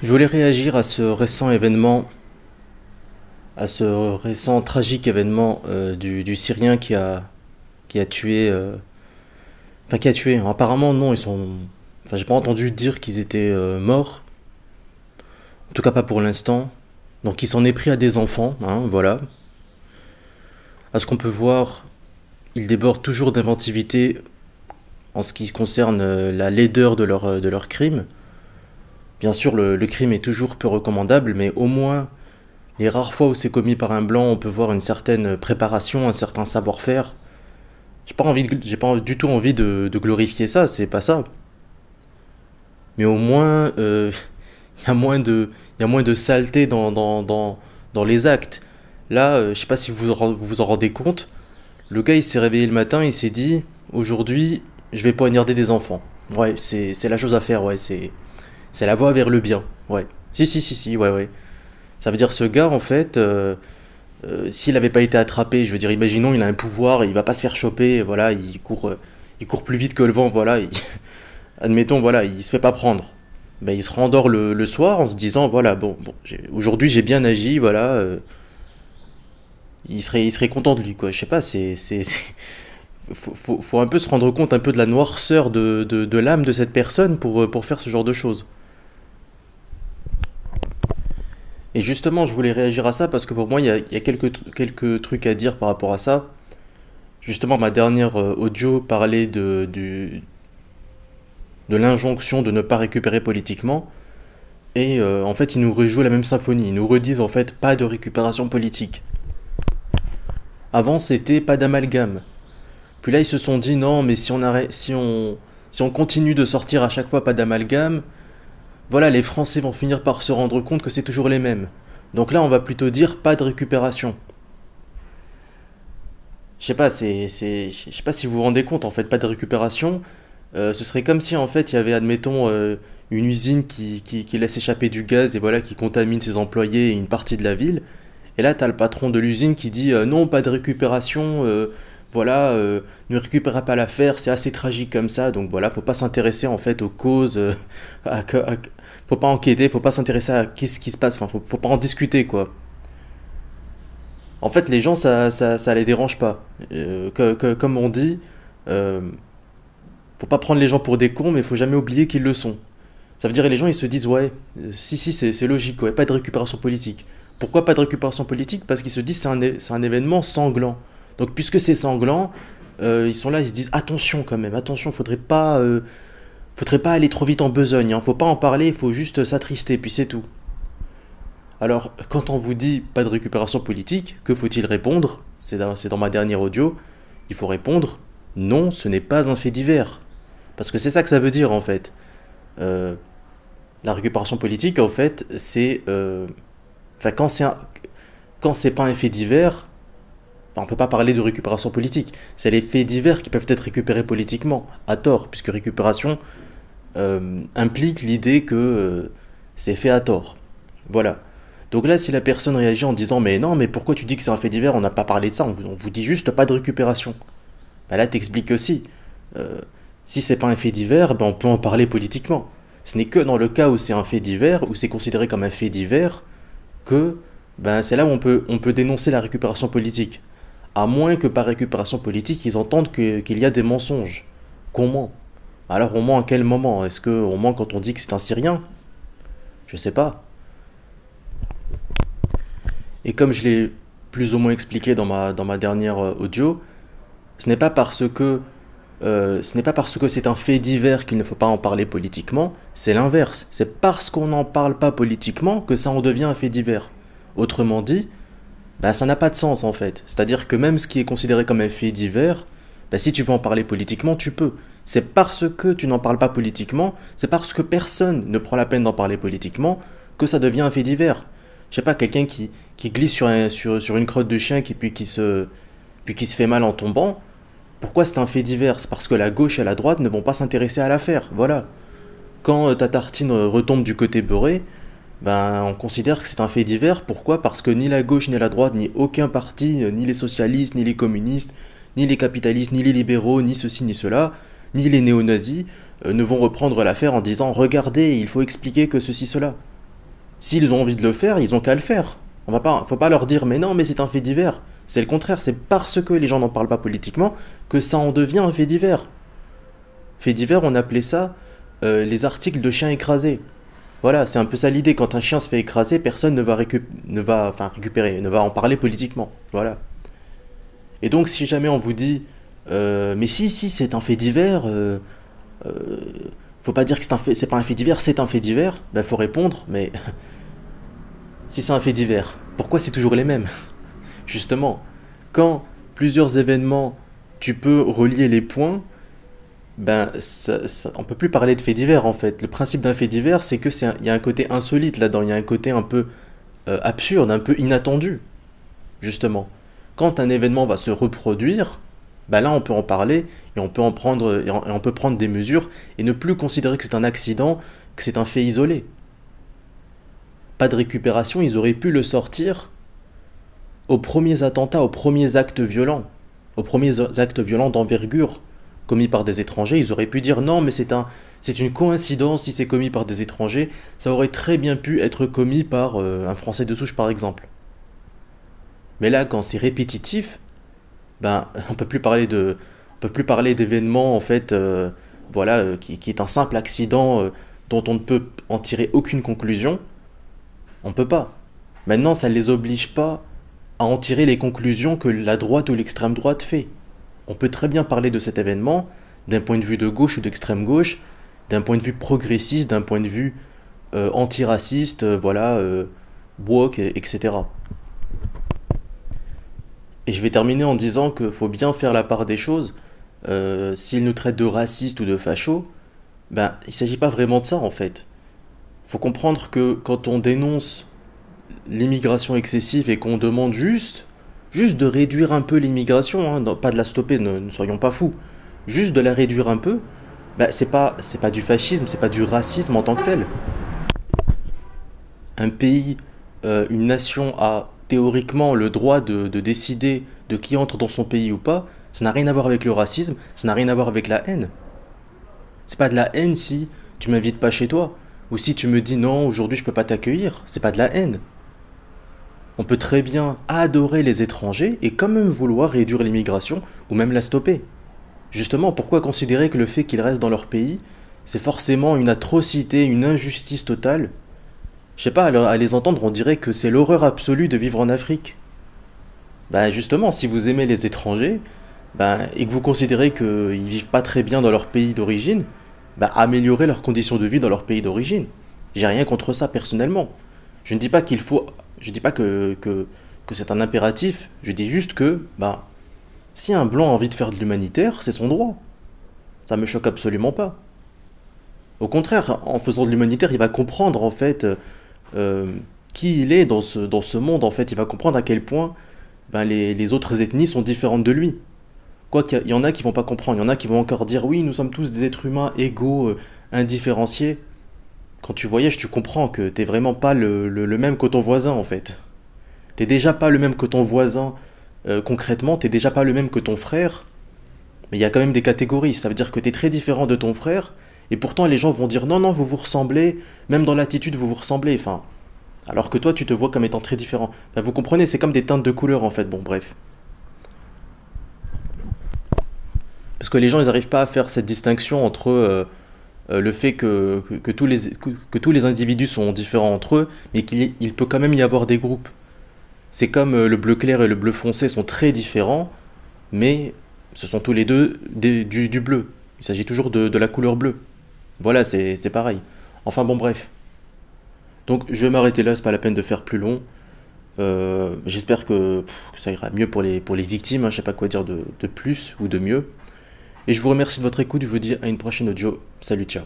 Je voulais réagir à ce récent événement, à ce récent tragique événement du Syrien qui a tué, enfin qui a tué. Apparemment non, enfin j'ai pas entendu dire qu'ils étaient morts. En tout cas pas pour l'instant. Donc il s'en est pris à des enfants, hein, voilà. À ce qu'on peut voir, ils débordent toujours d'inventivité en ce qui concerne la laideur de leur crime. Bien sûr, le crime est toujours peu recommandable, mais au moins les rares fois où c'est commis par un blanc, on peut voir une certaine préparation, un certain savoir-faire. J'ai pas du tout envie de glorifier ça, c'est pas ça. Mais au moins, il y a moins il y a moins de saleté dans les actes. Là, je sais pas si vous vous en rendez compte. Le gars, il s'est réveillé le matin, il s'est dit, aujourd'hui, je vais poignarder des enfants. Ouais, c'est la chose à faire, ouais, c'est la voie vers le bien. Ouais. Si, ouais, ouais. Ça veut dire ce gars, en fait, s'il n'avait pas été attrapé, je veux dire, imaginons, il a un pouvoir, il va pas se faire choper, voilà, il court plus vite que le vent, voilà, admettons, voilà, il se fait pas prendre. Ben, il se rendort le soir en se disant, voilà, bon, aujourd'hui j'ai bien agi, voilà, il serait content de lui, quoi. Je sais pas, faut un peu se rendre compte un peu de la noirceur de l'âme de cette personne pour faire ce genre de choses. Et justement, je voulais réagir à ça parce que pour moi, il y a quelques trucs à dire par rapport à ça. Justement, ma dernière audio parlait de l'injonction de ne pas récupérer politiquement. Et en fait, ils nous rejouent la même symphonie. Ils nous redisent en fait pas de récupération politique. Avant, c'était pas d'amalgame. Puis là, ils se sont dit non, mais si on continue de sortir à chaque fois pas d'amalgame, voilà, les Français vont finir par se rendre compte que c'est toujours les mêmes. Donc là, on va plutôt dire pas de récupération. Je sais pas si vous vous rendez compte, en fait, pas de récupération. Ce serait comme si, en fait, il y avait, admettons, une usine qui laisse échapper du gaz et voilà, qui contamine ses employés et une partie de la ville. Et là, t'as le patron de l'usine qui dit non, pas de récupération, voilà, ne récupérez pas l'affaire, c'est assez tragique comme ça, donc voilà, faut pas s'intéresser en fait aux causes, faut pas enquêter, faut pas s'intéresser à qu'est-ce qui se passe, enfin, faut pas en discuter quoi. En fait, les gens, ça les dérange pas. Comme on dit, euh, faut pas prendre les gens pour des cons, mais faut jamais oublier qu'ils le sont. Ça veut dire que les gens ils se disent ouais, si c'est logique, ouais, pas de récupération politique. Pourquoi pas de récupération politique? Parce qu'ils se disent c'est un événement sanglant. Donc puisque c'est sanglant, ils sont là, ils se disent attention quand même, attention, faudrait pas aller trop vite en besogne, hein, faut pas en parler, il faut juste s'attrister, puis c'est tout. Alors quand on vous dit pas de récupération politique, que faut-il répondre? C'est dans ma dernière audio, il faut répondre non, ce n'est pas un fait divers. Parce que c'est ça que ça veut dire en fait. Euh, la récupération politique, en fait, enfin, quand c'est pas un fait divers, on peut pas parler de récupération politique. C'est les faits divers qui peuvent être récupérés politiquement, à tort, puisque récupération implique l'idée que c'est fait à tort. Voilà. Donc là, si la personne réagit en disant mais non, mais pourquoi tu dis que c'est un fait divers? On n'a pas parlé de ça, on vous dit juste pas de récupération. Bah là, t'expliques aussi. Euh, Si c'est pas un fait divers, ben on peut en parler politiquement. Ce n'est que dans le cas où c'est un fait divers, où c'est considéré comme un fait divers, que ben c'est là où on peut dénoncer la récupération politique. À moins que par récupération politique, ils entendent qu'il y a des mensonges. Qu'on ment. Alors on ment à quel moment? Est-ce qu'on ment quand on dit que c'est un Syrien? Je sais pas. Et comme je l'ai plus ou moins expliqué dans ma dernière audio, ce n'est pas parce que c'est un fait divers qu'il ne faut pas en parler politiquement, c'est l'inverse. C'est parce qu'on n'en parle pas politiquement que ça en devient un fait divers. Autrement dit, bah, ça n'a pas de sens en fait. C'est-à-dire que même ce qui est considéré comme un fait divers, bah, si tu veux en parler politiquement, tu peux. C'est parce que tu n'en parles pas politiquement, c'est parce que personne ne prend la peine d'en parler politiquement que ça devient un fait divers. Je sais pas, quelqu'un qui glisse sur une crotte de chien puis qui se fait mal en tombant, pourquoi c'est un fait divers? C'est parce que la gauche et la droite ne vont pas s'intéresser à l'affaire, voilà. Quand ta tartine retombe du côté beurré, ben on considère que c'est un fait divers. Pourquoi? Parce que ni la gauche ni la droite, ni aucun parti, ni les socialistes, ni les communistes, ni les capitalistes, ni les libéraux, ni ceci, ni cela, ni les néo-nazis, ne vont reprendre l'affaire en disant regardez, il faut expliquer que ceci, cela. S'ils ont envie de le faire, ils ont qu'à le faire. Faut pas leur dire mais non, mais c'est un fait divers. C'est le contraire, c'est parce que les gens n'en parlent pas politiquement que ça en devient un fait divers. Fait divers, on appelait ça les articles de chiens écrasés. Voilà, c'est un peu ça l'idée. Quand un chien se fait écraser, personne récupérer, ne va en parler politiquement. Voilà. Et donc, si jamais on vous dit, mais si, c'est un fait divers, euh, faut pas dire que c'est pas un fait divers, c'est un fait divers, ben faut répondre, mais si c'est un fait divers, pourquoi c'est toujours les mêmes? Justement, quand plusieurs événements, tu peux relier les points, ben, on peut plus parler de faits divers en fait. Le principe d'un fait divers, c'est que il y a un côté insolite là-dedans, il y a un côté un peu absurde, un peu inattendu, justement. Quand un événement va se reproduire, ben là on peut en parler et on peut en prendre et on peut prendre des mesures et ne plus considérer que c'est un accident, que c'est un fait isolé. Pas de récupération, ils auraient pu le sortir aux premiers attentats, aux premiers actes violents d'envergure commis par des étrangers. Ils auraient pu dire non, mais c'est une coïncidence si c'est commis par des étrangers. Ça aurait très bien pu être commis par un Français de souche, par exemple. Mais là, quand c'est répétitif, ben, on peut plus parler d'événements en fait, voilà, qui est un simple accident dont on ne peut en tirer aucune conclusion. On peut pas. Maintenant, ça ne les oblige pas à en tirer les conclusions que la droite ou l'extrême droite fait. On peut très bien parler de cet événement d'un point de vue de gauche ou d'extrême gauche, d'un point de vue progressiste, d'un point de vue antiraciste, voilà, woke, etc. Et je vais terminer en disant qu'il faut bien faire la part des choses. S'ils nous traitent de racistes ou de fachos, ben, il ne s'agit pas vraiment de ça en fait. Il faut comprendre que quand on dénonce l'immigration excessive et qu'on demande juste de réduire un peu l'immigration, hein, pas de la stopper, ne soyons pas fous, juste de la réduire un peu, bah, c'est pas du fascisme, c'est pas du racisme en tant que tel. Un pays, une nation a théoriquement le droit de décider de qui entre dans son pays ou pas. Ça n'a rien à voir avec le racisme, ça n'a rien à voir avec la haine. C'est pas de la haine si tu m'invites pas chez toi, ou si tu me dis non, aujourd'hui je peux pas t'accueillir, c'est pas de la haine. On peut très bien adorer les étrangers et quand même vouloir réduire l'immigration ou même la stopper. Justement, pourquoi considérer que le fait qu'ils restent dans leur pays, c'est forcément une atrocité, une injustice totale? Je sais pas, à les entendre, on dirait que c'est l'horreur absolue de vivre en Afrique. Ben justement, si vous aimez les étrangers, ben, et que vous considérez qu'ils vivent pas très bien dans leur pays d'origine, ben, améliorez leurs conditions de vie dans leur pays d'origine. J'ai rien contre ça personnellement. Je ne dis pas qu'il faut, je dis pas que c'est un impératif. Je dis juste que, bah, si un blanc a envie de faire de l'humanitaire, c'est son droit. Ça me choque absolument pas. Au contraire, en faisant de l'humanitaire, il va comprendre en fait qui il est dans ce monde. En fait, il va comprendre à quel point ben, les autres ethnies sont différentes de lui. Quoi qu'il y en a qui vont pas comprendre, il y en a qui vont encore dire oui, nous sommes tous des êtres humains égaux, indifférenciés. Quand tu voyages, tu comprends que t'es vraiment pas le même que ton voisin en fait. T'es déjà pas le même que ton voisin concrètement, t'es déjà pas le même que ton frère. Mais il y a quand même des catégories, ça veut dire que t'es très différent de ton frère, et pourtant les gens vont dire non, non, vous vous ressemblez, même dans l'attitude vous vous ressemblez, enfin. Alors que toi tu te vois comme étant très différent. Enfin, vous comprenez, c'est comme des teintes de couleurs en fait, bon bref. Parce que les gens ils arrivent pas à faire cette distinction entre le fait que tous les individus sont différents entre eux, mais il peut quand même y avoir des groupes. C'est comme le bleu clair et le bleu foncé sont très différents, mais ce sont tous les deux du bleu. Il s'agit toujours de la couleur bleue. Voilà, c'est pareil. Enfin bon, bref. Donc je vais m'arrêter là, c'est pas la peine de faire plus long. J'espère que ça ira mieux pour les victimes, hein, je sais pas quoi dire de plus ou de mieux. Et je vous remercie de votre écoute, je vous dis à une prochaine audio. Salut, ciao.